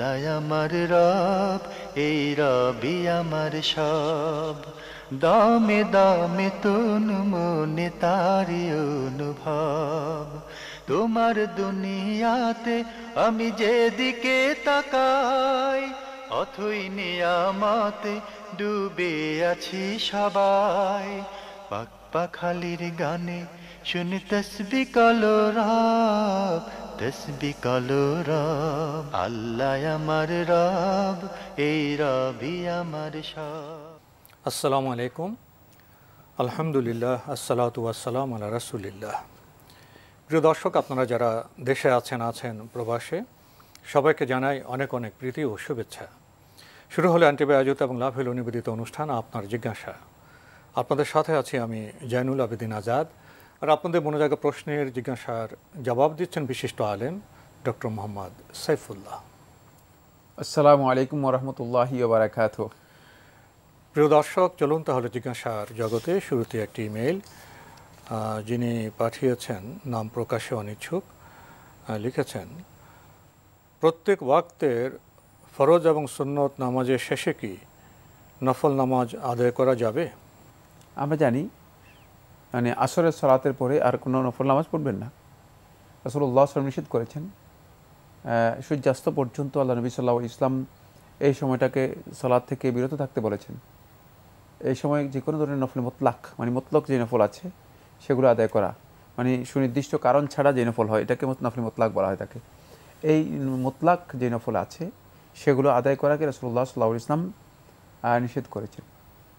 আল্লাহ আমার রব, এই রবি আমার সব। দামে দামে তন মনে তারি অনুভব। তোমার দুনিয়াতে আমি যেদিকে তাকাই, অথই নিয়ামতে ডুবে আছি সবাই। পাক পাখালির গানে শুনি তসবি কালো রব, তসবি কালো রব। আল্লাহ আমার রব, এই রবি আমার সব। আসসালামু আলাইকুম, আলহামদুলিল্লাহ, আসসালাতু ওয়াসসালাম আলা রাসূলিল্লাহ। প্রিয় দর্শক, আপনারা যারা দেশে আছেন প্রবাসে, সবাইকে জানাই অনেক অনেক প্রীতি ও শুভেচ্ছা। শুরু হলো অ্যান্টিবাই আয়োজিত এবং লাভেল নিবেদিত অনুষ্ঠান আপনার জিজ্ঞাসা। আপনাদের সাথে আছি আমি জয়নুল আবেদিন আজাদ, আর আপনাদের মনোজাগা প্রশ্নের জিজ্ঞাসার জবাব দিচ্ছেন বিশিষ্ট আলেম ডক্টর মোহাম্মদ সাইফুল্লাহ। আসসালামু আলাইকুম ওরহমতুল্লাহি ওয়া বারাকাতুহু। প্রিয় দর্শক, চলুন তাহলে জিজ্ঞাসার জগতে। শুরুতে একটি ইমেইল, যিনি পাঠিয়েছেন নাম প্রকাশে অনিচ্ছুক, লিখেছেন, প্রত্যেক ওয়াক্তের ফরজ এবং সুন্নত নামাজের শেষে কি নফল নামাজ আদায় করা যাবে? আমরা জানি আসরের সালাতের পরে আর কোনো নফল নামাজ পড়বেন না। রাসূলুল্লাহ সাল্লাল্লাহু আলাইহি ওয়াসাল্লাম নিষেধ করেছেন। সূর্যাস্ত পর্যন্ত আল্লাহ নবী সাল্লাল্লাহু আলাইহি ইসলাম এই সময়টাকে সালাত থেকে বিরত থাকতে বলেছেন। এই সময় যে কোনো ধরনের নফল মুতলাক, মুতলক যে নফল আছে সেগুলো আদায় করা, সুনির্দিষ্ট কারণ ছাড়া যে নফল হয় এটাকে নফল মুতলাক বলা হয় থাকে। এই মুতলাক যে নফল আছে সেগুলো আদায় করাকে রাসূলুল্লাহ সাল্লাল্লাহু আলাইহি ইসলাম নিষেধ করেছেন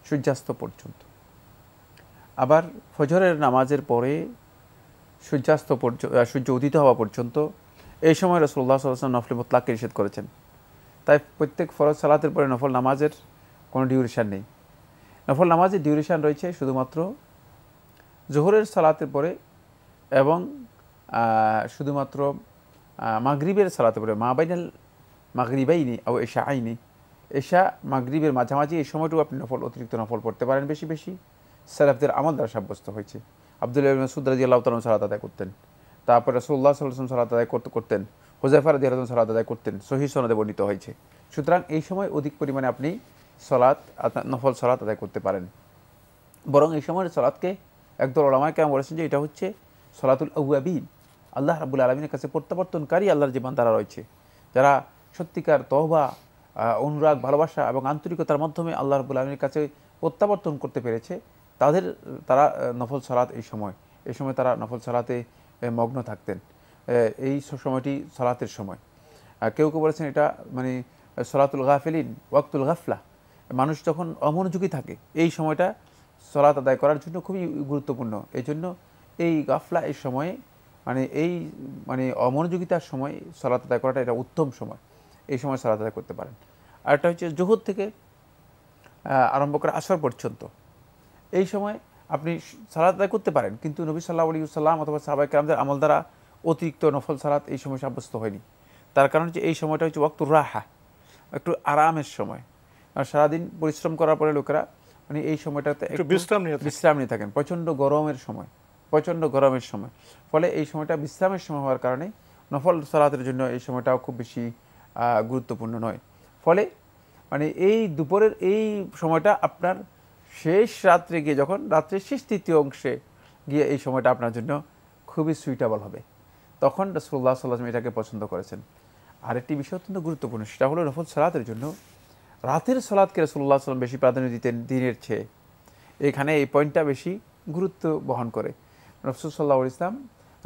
সূর্যাস্ত পর্যন্ত। আবার ফজরের নামাজের পরে সূর্যাস্ত পর্যন্ত, সূর্য উদিত হওয়া পর্যন্ত এই সময় রাসূলুল্লাহ সাল্লাল্লাহু আলাইহি ওয়াসাল্লাম নফল মুতলাককে নিষেধ করেছেন। তাই প্রত্যেক ফরজ সালাতের পরে নফল নামাজের কোনো ডিউরেশন নেই। নফল নামাজের ডিউরেশন রয়েছে শুধুমাত্র জোহরের সালাতের পরে এবং শুধুমাত্র মাগরিবের সালাতের পরে, মাবাইনাল মাগরিবাইনি ও এশা আইনি, এশা মাগরিবের মাঝামাঝি এই সময়টুকু আপনি অতিরিক্ত নফল পড়তে পারেন বেশি বেশি। সালাফদের আমল দ্বারা সাব্যস্ত হয়েছে। আব্দুল্লাহ ইবনে মাসউদ রাদিয়াল্লাহু তাআলা সালাত আদায় করতেন, তারপরে রাসূলুল্লাহ সাল্লাল্লাহু আলাইহি ওয়াসাল্লাম সালাত আদায় করতেন, হুযায়ফা রাদিয়াল্লাহু তাআলা সালাত আদায় করতেন, সহিহ সনদে বর্ণিত হয়েছে। সুতরাং এই সময় অধিক পরিমাণে আপনি নফল সালাত আদায় করতে পারেন। বরং এই সময়ের সালাতকে একদল উলামায়ে কেরাম বলেছেন যে এটা হচ্ছে সালাতুল আওয়াবিন, আল্লাহ রাব্বুল আলামিনের কাছে প্রত্যাবর্তনকারী আল্লাহর যে বান্দারা রয়েছে, যারা সত্যিকার তওবা, অনুরাগ, ভালোবাসা এবং আন্তরিকতার মাধ্যমে আল্লাহ রাব্বুল আলামিনের কাছে প্রত্যাবর্তন করতে পেরেছে, তারা নফল সালাত এই সময় তারা নফল সালাতে মগ্ন থাকতেন। এই সময়টি সালাতের সময়। কেউ কেউ বলেছেন এটা সালাতুল গাফিলিন, ওয়াক্তুল গাফলা, মানুষ যখন অমনোযোগী থাকে এই সময়টা সালাত আদায় করার জন্য খুবই গুরুত্বপূর্ণ। এই জন্য এই গাফলা এই সময়ে এই অমনোযোগিতার সময় সালাত আদায় করাটা এটা উত্তম সময়। এই সময় সালাত আদায় করতে পারেন। আর একটা হচ্ছে জোহর থেকে আরম্ভ করে আসর পর্যন্ত এই সময় আপনি সালাত আদায় করতে পারেন, কিন্তু নবী সাল্লাল্লাহু আলাইহি ওয়াসাল্লাম অথবা সাহাবায়ে কেরামদের আমল দ্বারা অতিরিক্ত নফল সালাত এই সময় সাব্যস্ত হয়নি। তার কারণ হচ্ছে এই সময়টা হচ্ছে ওয়াক্তুর রাহা, একটু আরামের সময়। আর সারাদিন পরিশ্রম করার পরে লোকেরা এই সময়টাতে একটু বিশ্রাম নিয়ে থাকেন। প্রচণ্ড গরমের সময়, ফলে এই সময়টা বিশ্রামের সময় হওয়ার কারণে নফল সালাতের জন্য এই সময়টাও খুব বেশি গুরুত্বপূর্ণ নয়। ফলে এই দুপুরের এই সময়টা আপনার শেষ রাত্রে গিয়ে, যখন রাত্রের শেষ তৃতীয় অংশে গিয়ে এই সময়টা আপনার জন্য খুবই সুইটেবল হবে, তখন রাসূলুল্লাহ সাল্লাল্লাহু আলাইহি ওয়াসাল্লাম এটাকে পছন্দ করেছেন। আরেকটি বিষয় অত্যন্ত গুরুত্বপূর্ণ, সেটা হলো নফল সালাতের জন্য রাতের সালাতকে রাসূলুল্লাহ সাল্লাল্লাহু আলাইহি ওয়াসাল্লাম বেশি প্রাধান্য দিতেন দিনের চেয়ে। এখানে এই পয়েন্টটা বেশি গুরুত্ব বহন করে। রাসূল সাল্লাল্লাহু আলাইহি ওয়াসাল্লাম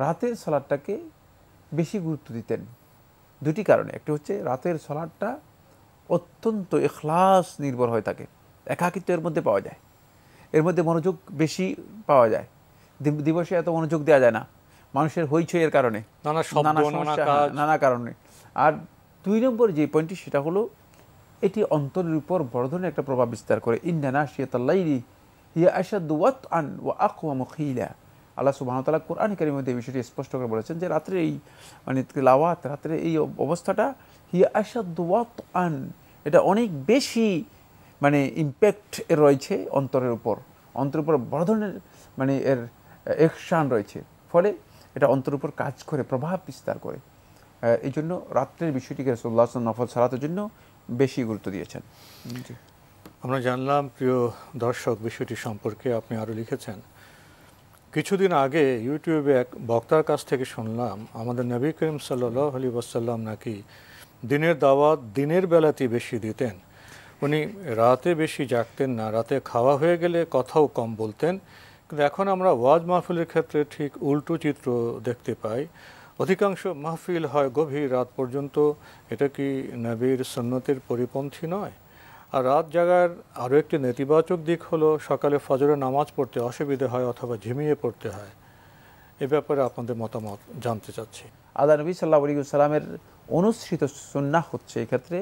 রাতের সালাতটাকে বেশি গুরুত্ব দিতেন দুটি কারণে। একটি হচ্ছে রাতের সালাতটা অত্যন্ত ইখলাস নির্ভর হয়ে থাকে, একাকিত্ব এর মধ্যে পাওয়া যায়, এর মধ্যে মনোযোগ বেশি পাওয়া যায়। দিবসে এত মনোযোগ দেওয়া যায় না মানুষের হইচইয়ের কারণে, নানা কারণে। আর দুই নম্বর যে পয়েন্টটি, সেটা হলো এটি অন্তরের উপর বড় ধরনের একটা প্রভাব বিস্তার করে। ইন্না নাশিয়াতাল লাইলি হিয়া আশাদ্দু ওয়াতআন ওয়া আকওয়ামু কিলা। আল্লাহ সুবহানাহু ওয়া তাআলা কোরআন কারীমের মধ্যে এই বিষয়টি স্পষ্ট করে বলেছেন যে রাত্রে এই তিলাওয়াত, রাত্রে এই অবস্থাটা হিয়া আশাদ্দু ওয়াতআন, এটা অনেক বেশি ইম্প্যাক্ট এর রয়েছে অন্তরের উপর বড় ধরনের এর অ্যাকশন রয়েছে। ফলে এটা অন্তরের উপর কাজ করে, প্রভাব বিস্তার করে। এই জন্য রাত্রের বিষয়টিকে রাসূলুল্লাহ সাল্লাল্লাহু আলাইহি ওয়াসাল্লাম নফল সালাতের জন্য বেশি গুরুত্ব দিয়েছেন। আমরা জানলাম প্রিয় দর্শক বিষয়টি সম্পর্কে। আপনি আরও লিখেছেন, কিছুদিন আগে ইউটিউবে এক বক্তার কাছ থেকে শুনলাম আমাদের নবী করিম সাল্লাল্লাহু আলাইহি ওয়াসাল্লাম নাকি দিনের দাওয়াত দিনের বেলাতেই বেশি দিতেন। উনি রাতে বেশি জাগতেন না, রাতে খাওয়া হয়ে গেলে কথাও কম বলতেন। কিন্তু এখন আমরা ওয়াজ মাহফিলের ক্ষেত্রে ঠিক উল্টো চিত্র দেখতে পাই। অধিকাংশ মাহফিল হয় গভীর রাত পর্যন্ত। এটা কি নবীর সুন্নতের পরিপন্থী নয়? আর রাত জাগার আরও একটি নেতিবাচক দিক হলো সকালে ফজরের নামাজ পড়তে অসুবিধে হয় অথবা ঝিমিয়ে পড়তে হয়। এ ব্যাপারে আপনাদের মতামত জানতে চাচ্ছি। আল্লাহ নবী সাল্লাল্লাহু আলাইহি ওয়াসাল্লামের অনুসৃত সুন্নাহ হচ্ছে এক্ষেত্রে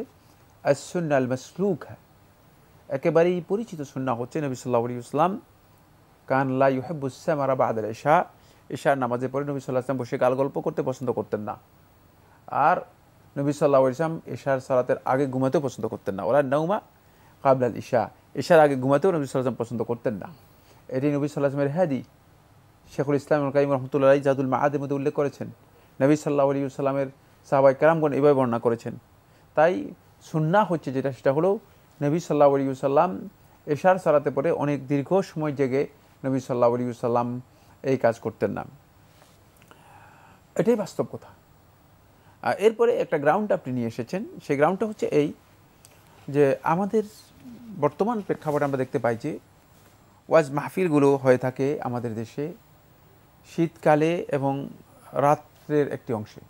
as-sunnah al-masluka, একেবারেই পরিচিত সুন্নাহ হচ্ছে নবী সাল্লাল্লাহু আলাইহি ওয়াসাল্লাম কান লা ইউহিব্বু সামারা বা'দা আল-ইশা, ইশার নামাজের পরে নবী সাল্লাল্লাহু আলাইহি ওয়াসাল্লাম বসে গাল গল্প করতে পছন্দ করতেন না। আর নবী সাল্লাল্লাহু আলাইহি ওয়াসাল্লাম ইশার সালাতের আগে ঘুমাতেও পছন্দ করতেন না। ওরা নাউমা ক্বাবলা আল-ইশা, ইশার আগে ঘুমাতেও নবী সাল্লাল্লাহু আলাইহি ওয়াসাল্লাম পছন্দ করতেন না। এটি নবী সাল্লাল্লাহু আলাইহি ওয়াসাল্লামের হাদিস। শেখুল ইসলাম ইবনে কাইয়িম রাহমাতুল্লাহি আলাইহি জাদুল মাআদের মধ্যে উল্লেখ করেছেন, নবী সাল্লাল্লাহু আলাইহি ওয়াসাল্লামের সাহাবায়ে কেরামগণ এভাবে বর্ণনা করেছেন। তাই সুন্নাহ হচ্ছে যেটা, সেটা হলো নবী সাল্লাল্লাহু আলাইহি ওয়াসাল্লাম ইশার সালাতে পরে অনেক দীর্ঘ সময় জেগে নবী সাল্লাল্লাহু আলাইহি ওয়াসাল্লাম এই কাজ করতেন না। এটাই বাস্তব কথা। আর এরপরে একটা গ্রাউন্ড আপনি নিয়ে এসেছেন। সেই গ্রাউন্ডটা হচ্ছে এই যে আমাদের বর্তমান প্রেক্ষাপটে আমরা দেখতে পাই যে ওয়াজ মাহফিলগুলো হয়ে থাকে আমাদের দেশে শীতকালে এবং রাত্রের একটি অংশে।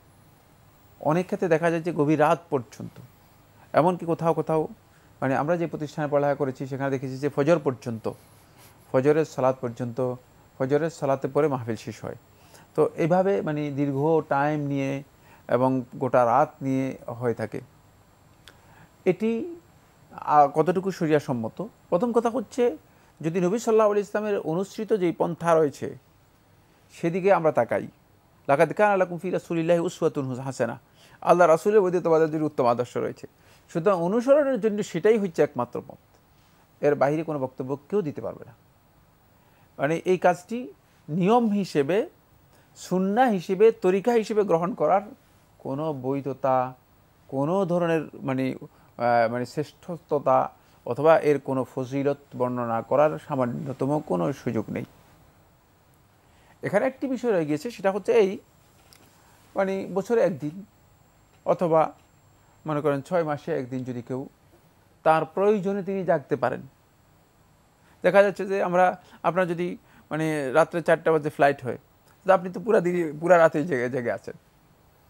অনেক ক্ষেত্রে দেখা যায় যে গভীর রাত পর্যন্ত, এমনকি কোথাও কোথাও মানে আমরা যে প্রতিষ্ঠানে পড়ালেখা করেছি সেখানে দেখেছি যে ফজর পর্যন্ত, ফজরের সালাত পর্যন্ত, ফজরের সালাতে পরে মাহফিল শেষ হয়। তো এইভাবে মানে দীর্ঘ টাইম নিয়ে এবং গোটা রাত নিয়ে হয়ে থাকে। এটি কতটুকু শরিয়াসম্মত? প্রথম কথা হচ্ছে, যদি নবী সাল্লাল্লাহু আলাইহি ইসলামের অনুসৃত যেই পন্থা রয়েছে সেদিকে আমরা তাকাই, লাকাদ কানা লাকুম ফি রাসূলিল্লাহি উসওয়াতুন হাসানাহ, আল্লাহ রাসূলের মধ্যে তোমাদের জন্য উত্তম আদর্শ রয়েছে। সুতরাং অনুসরণের জন্য সেটাই হচ্ছে একমাত্র পথ, এর বাইরে কোনো বক্তব্য কেউ দিতে পারবে না। মানে এই কাজটি নিয়ম হিসেবে, সুন্নাহ হিসেবে, তরিকা হিসেবে গ্রহণ করার কোনো বৈধতা, কোনো ধরনের মানে শ্রেষ্ঠতা অথবা এর কোনো ফজিলত বর্ণনা করার সামান্যতম কোনো সুযোগ নেই। এখানে একটি বিষয় রয়ে গিয়েছে, সেটা হচ্ছে এই মানে বছরে একদিন অথবা মনে করেন 6 মাসে একদিন যদি কেউ তার প্রয়োজনে তিনি জাগতে পারেন। দেখা যাচ্ছে যে আপনার যদি মানে রাত্রে 4টা বাজে ফ্লাইট হয়, তো আপনি তো পুরা রাতেই জেগে আছেন।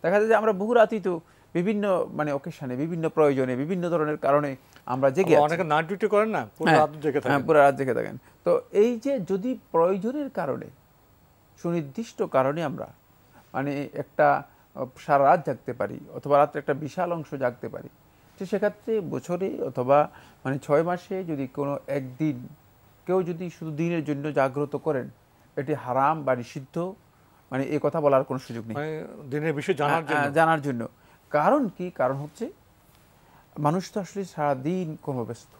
দেখা যায় যে আমরা বহু রাতেই তো বিভিন্ন মানে অকেশনে, বিভিন্ন প্রয়োজনে, বিভিন্ন ধরনের কারণে আমরা জেগে আছি। অনেকে নাইট ডিউটি করেন না, পুরো রাত জেগে থাকেন। পুরো রাত জেগে থাকেন। তো এই যে যদি প্রয়োজনের কারণে, সুনির্দিষ্ট কারণে আমরা মানে একটা সারা রাত জাগতে পারি অথবা রাত্রে একটা বিশাল অংশ জাগতে পারি, তো সেক্ষেত্রে বছরে অথবা মানে 6 মাসে যদি কোনো একদিন কেউ যদি শুধু দিনের জন্য জাগ্রত করেন, এটি হারাম বা নিষিদ্ধ, মানে এই কথা বলার কোনো সুযোগ নেই। দিনের বিষয় জানার জন্য কারণ কি? কারণ হচ্ছে মানুষ তো আসলে সারাদিন কর্মব্যস্ত।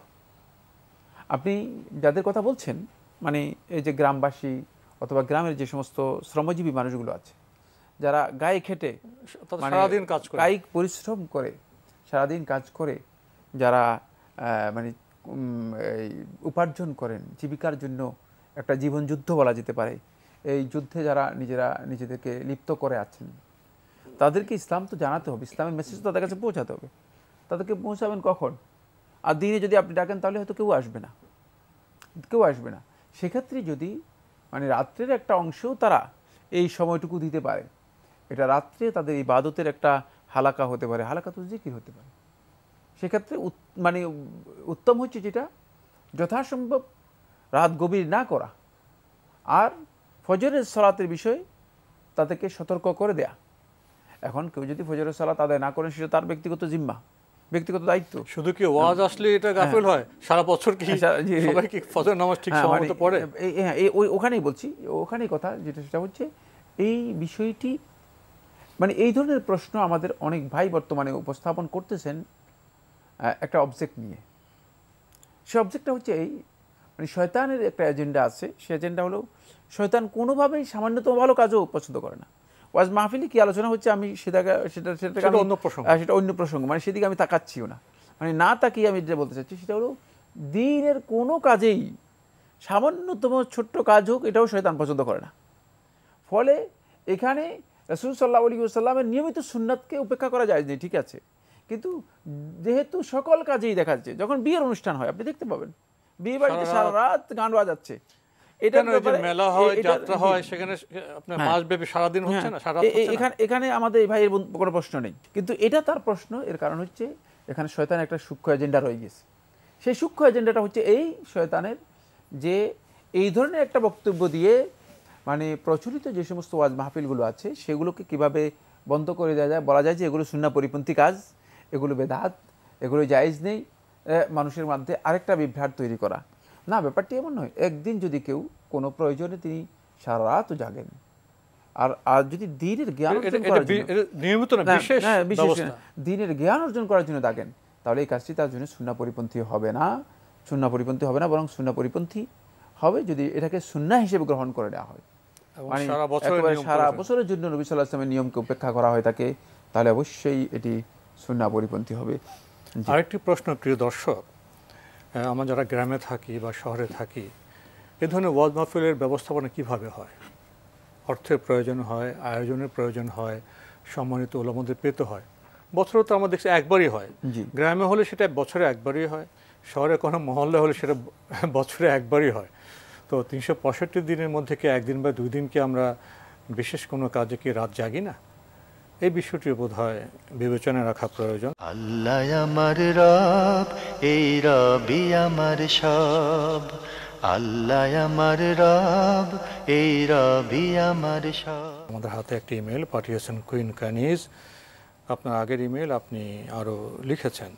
আপনি যাদের কথা বলছেন, মানে এই যে গ্রামবাসী অথবা গ্রামের যে সমস্ত শ্রমজীবী মানুষগুলো আছে, যারা গায়ে খেটে সারাদিন কাজ করে, কায়িক পরিশ্রম করে সারাদিন কাজ করে, যারা মানে উপার্জন করেন, জীবিকার জন্য একটা জীবন যুদ্ধ বলা যেতে পারে, এই যুদ্ধে যারা নিজেদেরকে লিপ্ত করে আছেন, তাদেরকে ইসলাম তো জানাতে হবে, ইসলামের মেসেজ তো তাদের কাছে পৌঁছাতে হবে। তাদেরকে পৌঁছাবেন কখন? আর দিনে যদি আপনি ডাকেন তাহলে হয়তো কেউ আসবে না। সেক্ষেত্রে যদি মানে রাত্রের একটা অংশেও তারা এই সময়টুকু দিতে পারে, এটা রাত্রে তাদের ইবাদতের একটা হালাকা হতে পারে, হালাকাতুল জিকির হতে পারে। সেক্ষেত্রে মানে উত্তম হচ্ছে যেটা যথাসম্ভব রাত গভীর না করা, আর ফজরের সালাতের বিষয়ে তাদেরকে সতর্ক করে দেয়া। এখন কেউ যদি ফজরের সালাত আদায় না করেন, সেটা তার ব্যক্তিগত জিম্মা, ব্যক্তিগত দায়িত্ব। শুধু কি ওয়াজ আসলে এটা গাফিল হয়? সারা বছর কি সবাই কি ফজর নামাজ ঠিক সময় মতো পড়ে? ওখানেই বলছি, ওখানেই কথা যেটা, সেটা হচ্ছে এই বিষয়টি, মানে এই ধরনের প্রশ্ন আমাদের অনেক ভাই বর্তমানে উপস্থাপন করতেছেন একটা অবজেক্ট নিয়ে। সে অবজেক্টটা হচ্ছে এই, মানে শয়তানের একটা এজেন্ডা আছে। সে এজেন্ডা হলো, শয়তান কোনোভাবেই সামান্যতম ভালো কাজও পছন্দ করে না। ওয়াজ মাহফিলে কি আলোচনা হচ্ছে আমি সেটা অন্য প্রসঙ্গ, মানে সেদিকে আমি তাকাচ্ছিও না। মানে না তাকিয়ে আমি যেটা বলতে চাচ্ছি সেটা হলো দ্বীনের কোনো কাজেই সামান্যতম ছোট্ট কাজ হোক এটাও শয়তান পছন্দ করে না। ফলে এখানে রাসূল সাল্লাল্লাহু আলাইহি ওয়াসাল্লামের নিয়মিত সুন্নাতকে উপেক্ষা করা যায় না, ঠিক আছে, কিন্তু যেহেতু সকল কাজেই দেখা যাচ্ছে, যখন বিয়ের অনুষ্ঠান হয় আপনি দেখতে পাবেন বিয়ে বাড়িতে সারা রাত গান বাজাচ্ছে, এখানে আমাদের এই ভাইয়ের কোনো প্রশ্ন নেই, কিন্তু এটা তার প্রশ্ন। এর কারণ হচ্ছে এখানে শয়তান একটা সূক্ষ্ম এজেন্ডা রয়ে গেছে। সেই সূক্ষ্ম এজেন্ডাটা হচ্ছে এই শয়তানের যে এই ধরনের একটা বক্তব্য দিয়ে মানে প্রচলিত যে সমস্ত ওয়াজ মাহফিলগুলো আছে সেগুলোকে কিভাবে বন্ধ করে দেওয়া যায়, বলা যায় যে এগুলো সুন্নাহ পরিপন্থী কাজ, এগুলো বেদাত, এগুলো জায়েজ নেই, মানুষের মধ্যে আরেকটা বিভ্রাট তৈরি করা। না, ব্যাপারটি এমন নয়। একদিন যদি কেউ কোনো প্রয়োজনে তিনি সারা রাত জাগেন, আর যদি দ্বীনের জ্ঞান দ্বীনের জ্ঞান অর্জন করার জন্য জাগেন, তাহলে এই কাজটি তার জন্য সুন্নাহ পরিপন্থী হবে না। সুন্নাহ পরিপন্থী হবে না, বরং সুন্নাহ পরিপন্থী হবে যদি এটাকে সুন্নাহ হিসেবে গ্রহণ করে নেওয়া হয়, মানে সারা বছরের জন্য নবী সাল্লাল্লাহু আলাইহি ওয়াসাল্লামের নিয়মকে উপেক্ষা করা হয় থাকে, তাহলে অবশ্যই এটি সুন্নাহ পরিপন্থী হবে। আরেকটি প্রশ্ন, প্রিয় দর্শক, আমরা যারা গ্রামে থাকি বা শহরে থাকি, এ ধরনের ওয়াজ মাহফিলের ব্যবস্থাপনা কিভাবে হয়? অর্থের প্রয়োজন হয়, আয়োজনের প্রয়োজন হয়, সম্মানিত উলামাদের পেতে হয়। বছরে তো আমরা দেখছি একবারই হয়, গ্রামে হলে সেটা বছরে একবারই হয়, শহরে কোনো মহল্লা হলে সেটা বছরে একবারই হয়। তো 365 দিনের মধ্যে কি একদিন বা 2 দিন কি আমরা বিশেষ কোনো কাজে কি রাত জাগি না? এই বিষয়টি বোধহয় বিবেচনায় রাখা প্রয়োজন। আল্লাহ আমার রব, এই রবি আমার সব। আল্লাহ আমার রব, এই রবি আমার সব। আমাদের হাতে একটি ইমেল পাঠিয়েছেন কুইন কানিজ। আপনার আগের ইমেল আপনি আরও লিখেছেন,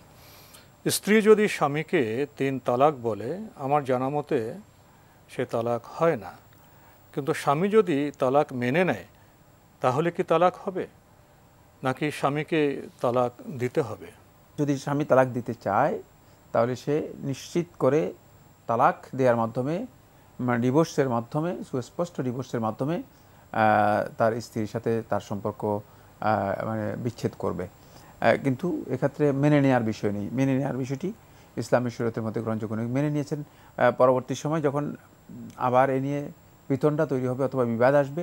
স্ত্রী যদি স্বামীকে 3 তালাক বলে, আমার জানা মতে সে তালাক হয় না, কিন্তু স্বামী যদি তালাক মেনে নেয় তাহলে কি তালাক হবে, নাকি স্বামীকে তালাক দিতে হবে? যদি স্বামী তালাক দিতে চায় তাহলে সে নিশ্চিত করে তালাক দেওয়ার মাধ্যমে, মানে ডিভোর্সের মাধ্যমে, সুস্পষ্ট ডিভোর্সের মাধ্যমে তার স্ত্রীর সাথে তার সম্পর্ক মানে বিচ্ছেদ করবে। কিন্তু এক্ষেত্রে মেনে নেওয়ার বিষয় নেই। মেনে নেওয়ার বিষয়টি ইসলামী শরীয়তের মধ্যে গ্রহণযোগ্য নয়। মেনে নিয়েছেন, পরবর্তী সময় যখন আবার এ নিয়ে বিতণ্ডা তৈরি হবে অথবা বিবাদ আসবে,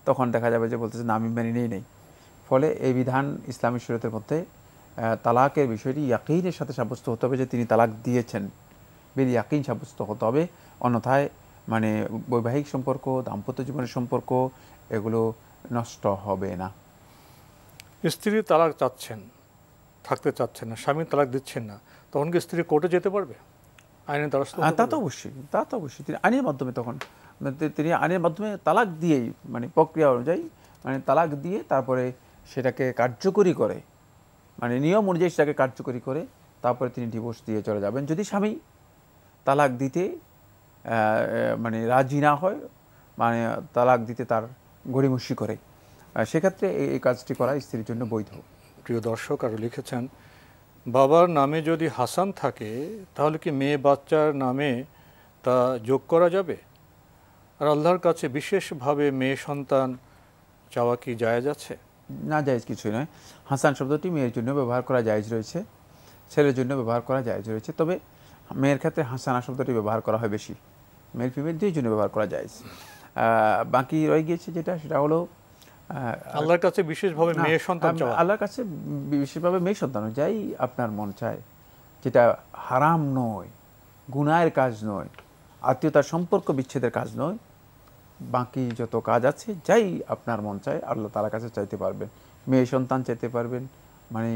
তখন দেখা যাবে যে বলতেছে না, আমি মেনে নিই নেই। ফলে এই বিধান ইসলামী শরীয়তের মধ্যে তালাকের বিষয়টি ইয়াকিনের সাথে সাব্যস্ত হতে হবে যে তিনি তালাক দিয়েছেন, বিল ইয়াকিন সাব্যস্ত হতে হবে, অন্যথায় মানে বৈবাহিক সম্পর্ক, দাম্পত্য জীবনের সম্পর্ক এগুলো নষ্ট হবে না। স্ত্রী তালাক চাচ্ছেন, থাকতে চাচ্ছেন না, স্বামী তালাক দিচ্ছেন না, তখন কি স্ত্রী কোর্টে যেতে পারবে? আইনের দ্বারস্থ? তা তো অবশ্যই, তা তো অবশ্যই। তিনি আইনের মাধ্যমে, তখন তিনি আইনের মাধ্যমে তালাক দিয়েই, মানে প্রক্রিয়া অনুযায়ী মানে তালাক দিয়ে তারপরে সেটাকে কার্যকরী করে, মানে নিয়ম অনুযায়ী সেটাকে কার্যকরী করে তারপরে তিনি ডিভোর্স দিয়ে চলে যাবেন। যদি স্বামী তালাক দিতে মানে রাজি না হয়, মানে তালাক দিতে তার গড়িমসি করে, সেক্ষেত্রে এই কাজটি করা স্ত্রীর জন্য বৈধ। প্রিয় দর্শক আরও লিখেছেন, বাবার নামে যদি হাসান থাকে তাহলে কি মেয়ে বাচ্চার নামে তা যোগ করা যাবে? আর আল্লাহর কাছে বিশেষভাবে মেয়ে সন্তান চাওয়া কি জায়েজ আছে? না, জায়েজ কিছুই নয়। হাসান শব্দটি মেয়ের জন্য ব্যবহার করা জায়েজ রয়েছে, ছেলের জন্য ব্যবহার করা জায়েজ রয়েছে, তবে মেয়ের ক্ষেত্রে হাসানা শব্দটি ব্যবহার করা হয় বেশি। মেল ফিমেল দুই জন্য ব্যবহার করা জায়েজ। বাকি রয়ে গিয়েছে যেটা, সেটা হলো আল্লাহর কাছে বিশেষভাবে মেয়ে সন্তান চাওয়া। আল্লাহর কাছে বিশেষভাবে মেয়ে সন্তান যাই আপনার মন চায়, যেটা হারাম নয়, গুনাহের কাজ নয়, আত্মীয়তার সম্পর্ক বিচ্ছেদের কাজ নয়, বাকি যত কাজ আছে যাই আপনার মন চায় আল্লাহ তাআলার কাছে চাইতে পারবেন। মেয়ে সন্তান চাইতে পারবেন, মানে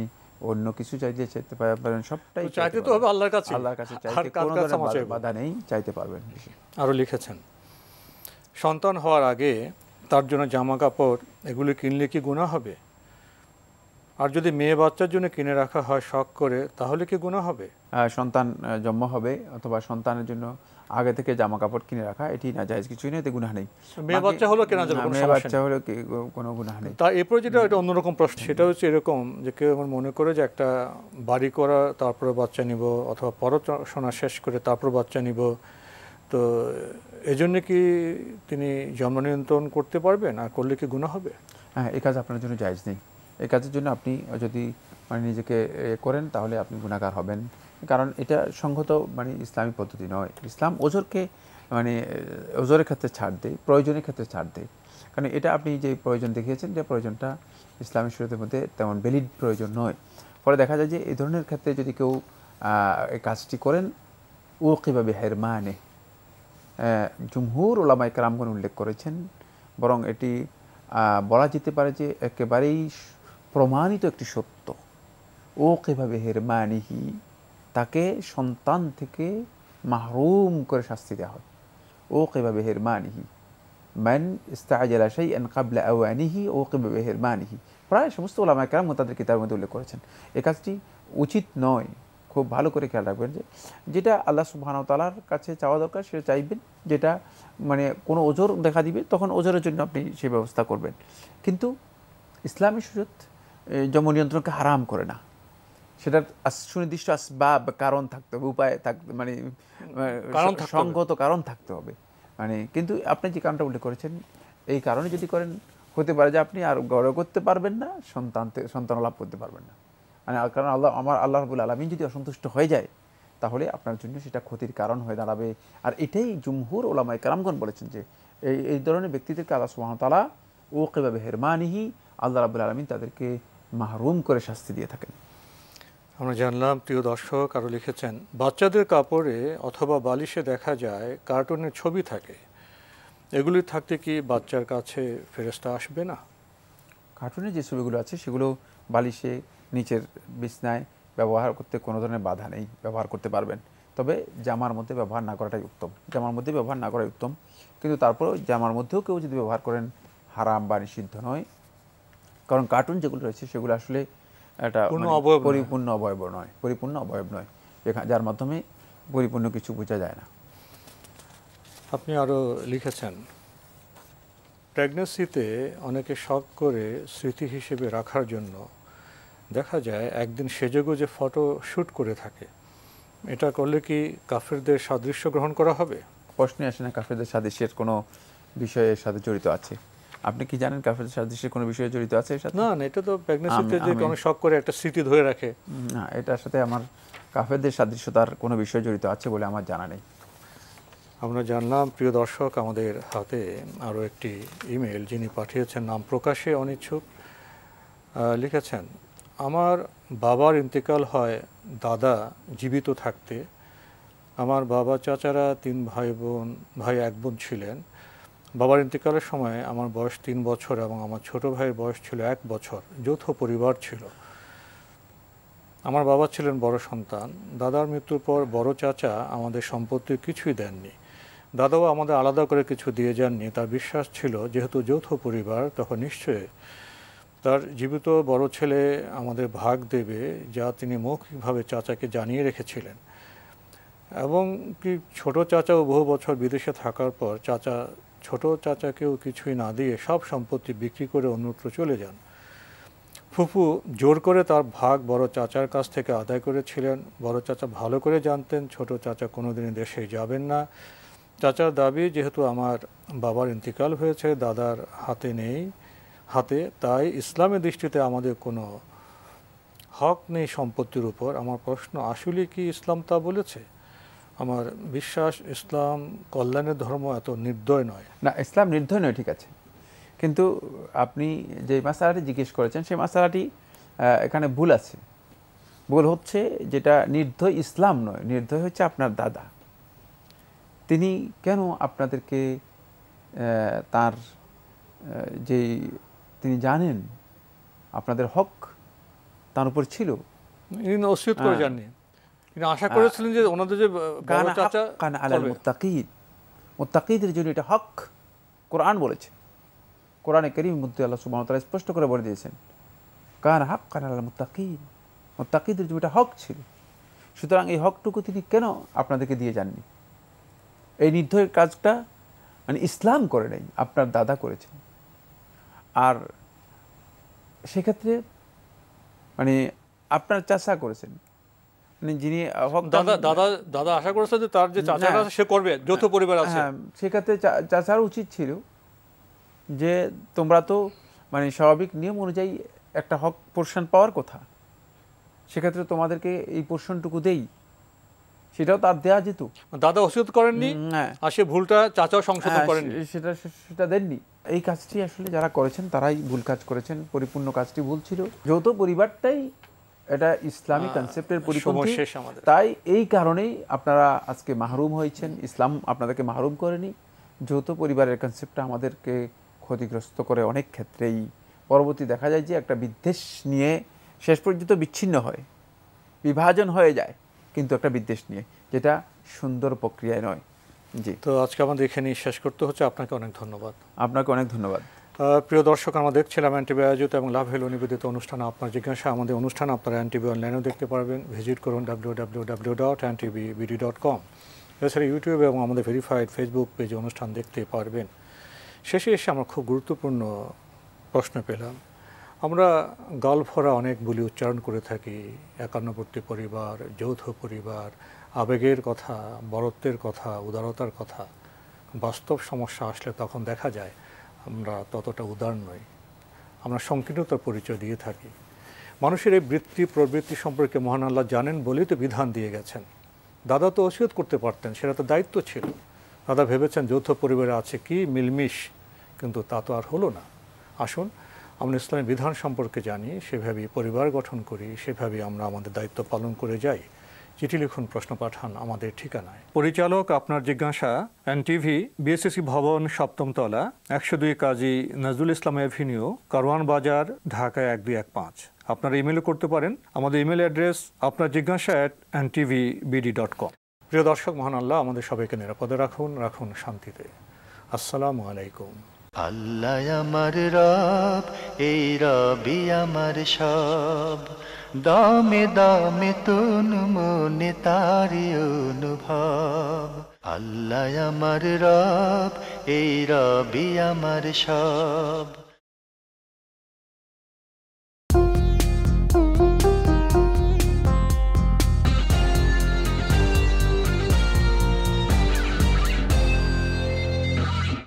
অন্য কিছু চাইতে পারবেন, সবটাই চাইতে তো হবে আল্লাহর কাছে। আল্লাহর কাছে চাইতে কোনো ধরনের বাধা নেই, চাইতে পারবেন। আরও লিখেছেন, সন্তান হওয়ার আগে তার জন্য জামা কাপড় এগুলি কিনলে কি গুনাহ হবে? আর যদি মেয়ে বাচ্চার জন্য কিনে রাখা হয় শখ করে, তাহলে কি গুনাহ হবে? সন্তান জন্ম হবে অথবা সন্তানের জন্য আগে থেকে জামা কাপড় কিনে রাখা, এটি না জায়েজ কিছুই নেই, এতে গুনাহ নেই। মেয়ে বাচ্চা হলো কেনা যাবে, মেয়ে বাচ্চা হলো কোনো গুনাহ নেই। তা এরপরে যেটা একটা অন্যরকম প্রশ্ন, সেটা হচ্ছে এরকম যে কেউ আমার মনে করে যে একটা বাড়ি করা তারপরে বাচ্চা নিব, অথবা পড়াশোনা শেষ করে তারপর বাচ্চা নিব, তো এজন্য কি তিনি জন্ম নিয়ন্ত্রণ করতে পারবেন? আর করলে কি গুনাহ হবে? হ্যাঁ, এই কাজ আপনার জন্য জায়েজ নেই। এই কাজের জন্য আপনি যদি মানে নিজেকে করেন তাহলে আপনি গুনাহগার হবেন, কারণ এটা সংগত মানে ইসলামী পদ্ধতি নয়। ইসলাম ওজরকে মানে ওজরের ক্ষেত্রে ছাড় দেয়, প্রয়োজনের ক্ষেত্রে ছাড় দেয়। কারণ এটা আপনি যে প্রয়োজন দেখিয়েছেন, যে প্রয়োজনটা ইসলামী শরীয়তের মধ্যে তেমন ভ্যালিড প্রয়োজন নয়। ফলে দেখা যায় যে এই ধরনের ক্ষেত্রে যদি কেউ এই কাজটি করেন, উকিবা বিহিরমানে, জুমহুর উলামায়ে কেরামগণ উল্লেখ করেছেন, বরং এটি বলা যেতে পারে যে একেবারেই প্রমাণিত একটি সত্য। উকিবা বিহিরমানিহি, তাকে সন্তান থেকে মাহরুম করে শাস্তি দেওয়া হয়। উকিবা বিহিরমানিহি, মান ইস্তাআজালা শাইআন ক্বাবলা আওয়ানিহি উকিবা বিহিরমানিহি। প্রায় সমস্ত উলামায়ে কেরাম তাদের কিতাবের মধ্যে উল্লেখ করেছেন। এই কাজটি উচিত নয়। খুব ভালো করে খেয়াল রাখবেন যে যেটা আল্লাহ সুবহানাহু ওয়া তাআলার কাছে চাওয়া দরকার সেটা চাইবেন, যেটা মানে কোনো ওজর দেখা দিবে তখন ওজরের জন্য আপনি সেই ব্যবস্থা করবেন। কিন্তু ইসলামী শরীয়ত যৌন নিয়ন্ত্রণকে হারাম করে না। সেটার সুনির্দিষ্ট আসবাব, কারণ থাকতে হবে, উপায় থাকতে মানে সঙ্গত কারণ থাকতে হবে। মানে কিন্তু আপনি যে কারণটা উল্লেখ করেছেন, এই কারণে যদি করেন হতে পারে যে আপনি আর গড়ে করতে পারবেন না, সন্তান লাভ করতে পারবেন না। মানে কারণ আল্লাহ রাব্বুল আলামিন যদি অসন্তুষ্ট হয়ে যায় তাহলে আপনার জন্য সেটা ক্ষতির কারণ হয়ে দাঁড়াবে। আর এটাই জুমহুর উলামায়ে কেরামগণ বলেছেন যে এই ধরনের ব্যক্তিদেরকে আল্লাহ সুবহানাহু ওয়া তাআলা উকিবা বিহিরমানিহি, আল্লাহ রাব্বুল আলামিন তাদেরকে মাহরুম করে শাস্তি দিয়ে থাকেন। আমরা জানলাম, প্রিয় দর্শক আরও লিখেছেন, বাচ্চাদের কাপড়ে অথবা বালিশে দেখা যায় কার্টুনের ছবি থাকে, এগুলি থাকতে কি বাচ্চার কাছে ফেরেশতা আসবে না? কার্টুনের যে ছবিগুলো আছে সেগুলো বালিশে, নিচের বিছনায় ব্যবহার করতে কোনো ধরনের বাধা নেই, ব্যবহার করতে পারবেন। তবে জামার মধ্যে ব্যবহার না করাটাই উত্তম। জামার মধ্যে ব্যবহার না করাই উত্তম, কিন্তু তারপরেও জামার মধ্যেও কেউ যদি ব্যবহার করেন হারাম বা নিষিদ্ধ নয়। কারণ কার্টুন যেগুলো রয়েছে সেগুলো আসলে একটা পরিপূর্ণ অবয়ব নয়, যার মাধ্যমে পরিপূর্ণ কিছু বোঝা যায় না। আপনি আরও লিখেছেন, প্রেগন্যান্সিতে অনেকে শখ করে স্মৃতি হিসেবে রাখার জন্য দেখা যায় একদিন সেজেগুজে ফটো শ্যুট করে থাকে, এটা করলে কি কাফেরদের সাদৃশ্য গ্রহণ করা হবে? প্রশ্নে আসে না কাফেরদের সাদৃশ্যের কোনো বিষয়ের সাথে জড়িত আছে। আপনি কি জানেন কাফেরদের সাদৃশ্যের কোনো বিষয়ে জড়িত আছে এর সাথে? না, এটা তো প্রেগন্যান্সিতে যে কোনো শখ করে একটা স্মৃতি ধরে রাখে। না, এটার সাথে আমার কাফেরদের সাদৃশ্যতার কোনো বিষয় জড়িত আছে বলে আমার জানা নেই। আমরা জানলাম, প্রিয় দর্শক, আমাদের হাতে আরও একটি ইমেল, যিনি পাঠিয়েছেন নাম প্রকাশে অনিচ্ছুক, লিখেছেন, আমার বাবার ইন্তেকাল হয় দাদা জীবিত থাকতে। আমার বাবা চাচারা 3 ভাই 1 বোন ছিলেন। বাবার ইন্তেকালের সময় আমার বয়স 3 বছর এবং আমার ছোট ভাইয়ের বয়স ছিল 1 বছর। যৌথ পরিবার ছিল। আমার বাবা ছিলেন বড় সন্তান। দাদার মৃত্যুর পর বড় চাচা আমাদের সম্পত্তির কিছুই দেননি। দাদাও আমাদের আলাদা করে কিছু দিয়ে যাননি। তার বিশ্বাস ছিল যেহেতু যৌথ পরিবার তখন নিশ্চয়ই তার জীবিত বড় ছেলে আমাদের ভাগ দেবে, যা তিনি মৌখিকভাবে চাচাকে জানিয়ে রেখেছিলেন। এবং কি ছোট চাচাও বহু বছর বিদেশে থাকার পর ছোট চাচাকেও কিছুই না দিয়ে সব সম্পত্তি বিক্রি করে অন্যত্র চলে যান। ফুফু জোর করে তার ভাগ বড় চাচার কাছ থেকে আদায় করেছিলেন। বড় চাচা ভালো করে জানতেন ছোট চাচা কোনোদিনই দেশে যাবেন না। চাচার দাবি, যেহেতু আমার বাবার ইন্তেকাল হয়েছে, দাদার হাতে, তাই ইসলামের দৃষ্টিতে আমাদের কোনো হক নেই সম্পত্তির উপর। আমার প্রশ্ন, আসলে কি ইসলাম তা বলেছে? আমার বিশ্বাস ইসলাম কল্যাণের ধর্ম, এত নির্দয় নয়। না, ইসলাম নির্দয় নয়, ঠিক আছে, কিন্তু আপনি যে মাসালাটি জিজ্ঞেস করেছেন সেই মাসালাটি এখানে ভুল আছে। ভুল হচ্ছে যেটা নির্দয় ইসলাম নয়, নির্দয় হচ্ছে আপনার দাদা। তিনি কেন আপনাদেরকে তার যেই তিনি জানেন আপনাদের হক তার উপর ছিল, ইনি ওসিয়ত করে যাননি। তিনি আশা করেছিলেন যে ওনাদের যে বড় চাচা কানা আলাল মুত্তাকিন, মুত্তাকিদের জন্য এটা হক। কোরআন বলেছে, কোরআনে কারীমের মধ্যে আল্লাহ সুবহানাহু ওয়া তাআলা স্পষ্ট করে বলে দিয়েছেন, কানা হাক্কান আলাল মুত্তাকিন, মুত্তাকিদের জন্য এটা হক ছিল। সুতরাং এই হকটুকু তিনি কেন আপনাদেরকে দিয়ে যাননি? এই নির্দয়ের কাজটা মানে ইসলাম করে নাই, আপনার দাদা করেছেন। আর সেক্ষেত্রে মানে আপনার চাচা করেছেন, মানে যিনি দাদা আশা করেছে যে তার যে চাচারা সে করবে, যৌথ পরিবার আছে। সেক্ষেত্রে চাচার উচিত ছিল যে তোমরা তো মানে স্বাভাবিক নিয়ম অনুযায়ী একটা হক পোর্শন পাওয়ার কথা, সেক্ষেত্রে তোমাদেরকে এই পোর্শনটুকু দেই, সেটাও তার দেয়া যেত। দাদা ওসিয়ত করেননি, আর সে ভুলটা চাচাও সংশোধন করেননি, সেটা দেননি। এই কাজটি আসলে যারা করেছেন তারাই ভুল কাজ করেছেন, পরিপূর্ণ কাজটি ভুল ছিল। যৌথ পরিবারটাই এটা ইসলামী কনসেপ্টের পরিপন্থী, তাই এই কারণেই আপনারা আজকে মাহরুম হয়েছেন। ইসলাম আপনাদেরকে মাহরুম করেনি। যৌথ পরিবারের কনসেপ্টটা আমাদেরকে ক্ষতিগ্রস্ত করে অনেক ক্ষেত্রেই। পরবর্তী দেখা যায় যে একটা বিদ্বেষ নিয়ে শেষ পর্যন্ত বিচ্ছিন্ন হয়, বিভাজন হয়ে যায়, কিন্তু একটা বিদ্বেষ নিয়ে, যেটা সুন্দর প্রক্রিয়ায় নয়। জি, তো আজকে আমাদের এখানেই শেষ করতে হচ্ছে। আপনাকে অনেক ধন্যবাদ। আপনাকে অনেক ধন্যবাদ। প্রিয় দর্শক, আমরা দেখছিলাম এনটিভি আয়োজিত এবং লাভ হেলো নিবেদিত অনুষ্ঠান আপনার জিজ্ঞাসা। আমাদের অনুষ্ঠান আপনারা এনটিভি অনলাইনেও দেখতে পারবেন। ভিজিট করুন www.ntvbd.com। এছাড়া ইউটিউবে এবং আমাদের ভেরিফাইড ফেসবুক পেজে অনুষ্ঠান দেখতে পারবেন। শেষে এসে আমরা খুব গুরুত্বপূর্ণ প্রশ্ন পেলাম। আমরা গাল ভরা অনেক বলি উচ্চারণ করে থাকি, একান্নবর্তী পরিবার, যৌথ পরিবার, আবেগের কথা, বরত্বের কথা, উদারতার কথা। বাস্তব সমস্যা আসলে তখন দেখা যায় আমরা ততটা উদার নই, আমরা সংকীর্ণতার পরিচয় দিয়ে থাকি। মানুষের এই বৃত্তি প্রবৃত্তি সম্পর্কে মহান আল্লাহ জানেন বলেই তো বিধান দিয়ে গেছেন। দাদা তো ওসিয়ত করতে পারতেন, সেটা তো দায়িত্ব ছিল। দাদা ভেবেছেন যৌথ পরিবারে আছে কি মিলমিশ, কিন্তু তা তো আর হলো না। আসুন আমরা ইসলামের বিধান সম্পর্কে জানি, সেভাবেই পরিবার গঠন করি, সেভাবেই আমরা আমাদের দায়িত্ব পালন করে যাই। চিঠি লিখুন, প্রশ্ন পাঠান আমাদের ঠিকানায়। পরিচালক আপনার জিজ্ঞাসা, এনটিভি, বিএসসি ভবন, 7ম তলা, 102 কাজী নজরুল ইসলাম এভিনিউ, কারওয়ান বাজার, ঢাকা 1215। আপনারা ইমেলও করতে পারেন। আমাদের ইমেল অ্যাড্রেস আপনার জিজ্ঞাসা @ntvbd.com। প্রিয় দর্শক, মহান আল্লাহ আমাদের সবাইকে নিরাপদে রাখুন, রাখুন শান্তিতে। আসসালামু আলাইকুম। আল্লাহ আমার রব, এই রবি আমার সব, দামে দামে তন মনে তারি অনুভব। আল্লাহ আমার রব, এই রবি আমার সব।